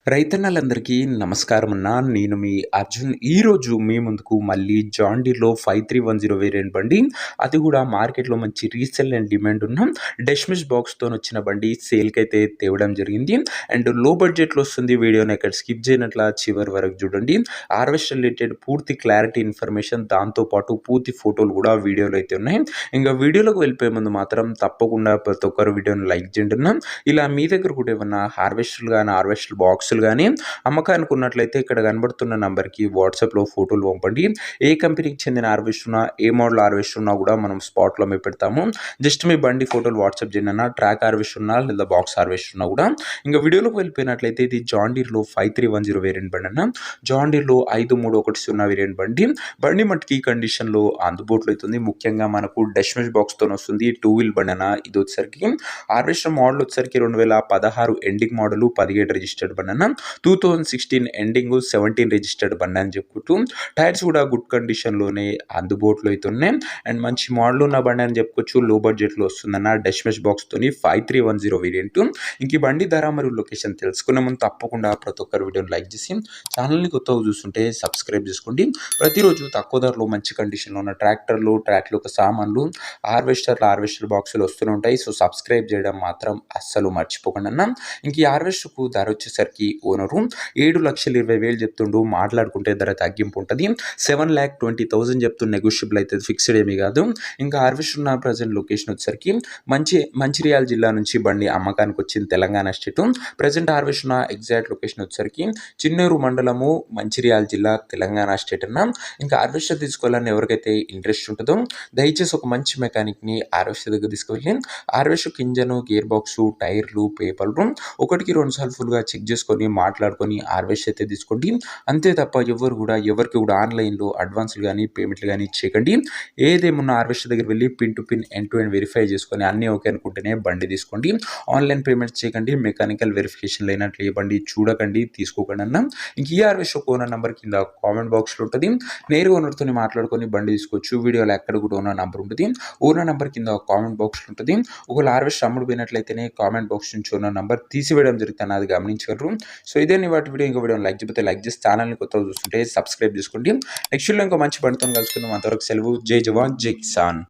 రైతన్నలందరికీ నమస్కారం అన్న. నేను మీ అర్జున్. ఈరోజు మీ ముందుకు మళ్ళీ జాన్ డీర్‌లో 5310 వేరియంట్ బండి. అది కూడా మార్కెట్‌లో మంచి రీసేల్ అండ్ డిమాండ్ ఉన్న డెష్మిష్ బాక్స్‌తోనొచ్చిన బండి సేల్‌కైతే తేవడం జరిగింది. అండ్ లో బడ్జెట్‌లో వస్తుంది. వీడియోని ఎక్కడ స్కిప్ చేయనట్ల చివరి వరకు చూడండి. హార్వెస్టర్ రిలేటెడ్ పూర్తి క్లారిటీ ఇన్ఫర్మేషన్, దాంతో పాటు పూర్తి ఫోటోలు కూడా వీడియోలో అయితే ఉన్నాయి. ఇంకా వీడియోలోకి వెళ్ళిపోయే ముందు మాత్రం తప్పకుండా ప్రతి ఒక్కరు వీడియోని లైక్ చేయండి అన్న. ఇలా మీ దగ్గర కూడా ఏమన్నా హార్వెస్టర్లు కానీ, హార్వెస్టర్ బాక్సులు కానీ అమ్మకానికి ఉన్నట్లయితే ఇక్కడ కనబడుతున్న నంబర్‌కి వాట్సాప్‌లో ఫోటోలు పంపండి. ఏ కంపెనీకి చెందిన హార్వెస్టర్ ఉన్నా, ఏ మోడల్ హార్వెస్టర్ ఉన్నా కూడా మనం స్పాట్‌లో మేము పెడతాము. జస్ట్ మీ బండి ఫోటోలు వాట్సాప్ చేయండి అన్న. ట్రాక్ హార్వెస్టర్ ఉన్నా లేదా బాక్స్ హార్వెస్టర్ ఉన్నా కూడా. ఇంకా వీడియోలోకి వెళ్ళిపోయినట్లయితే ఇది జాన్ డీర్‌లో 5310 వేరియంట్ బండి అన్న. జాన్ డీర్‌లో 5310 వేరియంట్ బండి. బండి మట్టుకి కండిషన్‌లో అందుబాటులో అవుతుంది. ముఖ్యంగా మనకు డెష్మిష్ బాక్స్‌తోని వస్తుంది. 2 వీల్ బండి అన్న. ఇది వచ్చేసరికి హార్వెస్టర్ మోడల్ వచ్చేసరికి 2016 ఎండింగ్ మోడల్, 17 రిజిస్టర్డ్ బండి అన్న. 2016 ఎండింగ్, 17 రిజిస్టర్డ్ బండి అని చెప్పుకుంటూ టైర్స్ కూడా గుడ్ కండిషన్‌లోనే అందుబాటులో అయితే ఉన్నాయి. అండ్ మంచి మోడల్ ఉన్న బండి అని చెప్పుకోవచ్చు. లో బడ్జెట్‌లో వస్తుందన్న డెష్మిష్ బాక్స్‌తోని 5310 వేరియంట్. ఇంక ఈ బండి ధర మరియు లొకేషన్ తెలుసుకునే ముందు తప్పకుండా ప్రతి ఒక్కరు వీడియోని లైక్ చేసి ఛానల్‌ని కొత్తగా చూస్తుంటే సబ్స్క్రైబ్ చేసుకోండి. ప్రతిరోజు తక్కువ ధరలో మంచి కండిషన్‌లో ఉన్న ట్రాక్టర్లు, ట్రాక్‌లకు సామాన్లు, హార్వెస్టర్ బాక్సులు వస్తూనే ఉంటాయి. సో సబ్స్క్రైబ్ చేయడం మాత్రం అస్సలు మర్చిపోకండి అన్న. ఇంక ఈ హార్వెస్టర్‌కు ధర వచ్చేసరికి ఓనరు 7,20,000 చెప్తుండు. మాట్లాడుకుంటే ధర తగ్గింపు ఉంటుంది. 7,20,000 చెప్తూ నెగోషియబుల్ అయితే ఫిక్స్డ్ ఏమీ కాదు. ఇంకా హార్వెస్టర్ ఉన్న ప్రజెంట్ లొకేషన్ వచ్చేసరికి మంచిర్యాల జిల్లా నుంచి బండి అమ్మకానికి వచ్చింది. తెలంగాణ స్టేట్. ప్రజెంట్ హార్వెస్టర్ ఉన్న ఎగ్జాక్ట్ లొకేషన్ వచ్చేసరికి చిన్నూరు మండలము, మంచిర్యాల జిల్లా, తెలంగాణ స్టేట్ అన్న. ఇంకా హార్వెస్టర్ తీసుకోవాలని ఎవరికైతే ఇంట్రెస్ట్ ఉంటుందో దయచేసి ఒక మంచి మెకానిక్‌ని హార్వెస్టర్ దగ్గర తీసుకువెళ్ళి హార్వెస్టర్ ఇంజను, గేర్ బాక్సు, టైర్లు, పేపర్లు ఒకటికి 2 సార్లు ఫుల్‌గా చెక్ చేసుకొని మాట్లాడుకొని హార్వెస్ట్ అయితే తీసుకోండి. అంతే తప్ప ఎవరికి కూడా ఆన్‌లైన్‌లో అడ్వాన్స్‌లు కానీ, పేమెంట్లు కానీ చేయకండి. ఏదేమున్నా హార్వెస్టర్ దగ్గర వెళ్ళి pin to pin, end to end verify చేసుకొని అన్నీ ఓకే అనుకుంటేనే బండి తీసుకోండి. ఆన్‌లైన్ పేమెంట్స్ చేయకండి. మెకానికల్ వెరిఫికేషన్ లేనట్లు ఏ బండి చూడకండి, తీసుకోకండి అన్న. ఇంక ఈ హార్వెస్టర్ ఓనర్ నంబర్ కింద కామెంట్ బాక్స్‌లో ఉంటుంది. నేరుగా ఓనర్‌తోని మాట్లాడుకొని బండి తీసుకోవచ్చు. వీడియోలో ఎక్కడ కూడా ఓనర్ నంబర్ ఉంటుంది. ఓనర్ నంబర్ కింద కామెంట్ బాక్స్‌లో ఉంటుంది. ఒకవేళ హార్వెస్టర్ అమ్ముడు పోయినట్లయితేనే కామెంట్ బాక్స్ నుంచి ఓనర్ నంబర్ తీసివేయడం జరుగుతుంది. అది గమనించగలరు. సో ఇదే వాటి వీడియో. ఇంకో వీడియోని లైక్ చేయకపోతే లైక్ చేసి ఛానల్‌ని కొత్తగా చూస్తుంటే సబ్స్క్రైబ్ చేసుకోండి. నెక్స్ట్ వీడియోలో ఇంకో మంచి బండితో కలుసుకుందాం. అంతవరకు సెలవు. జై జవాన్, జై కిసాన్.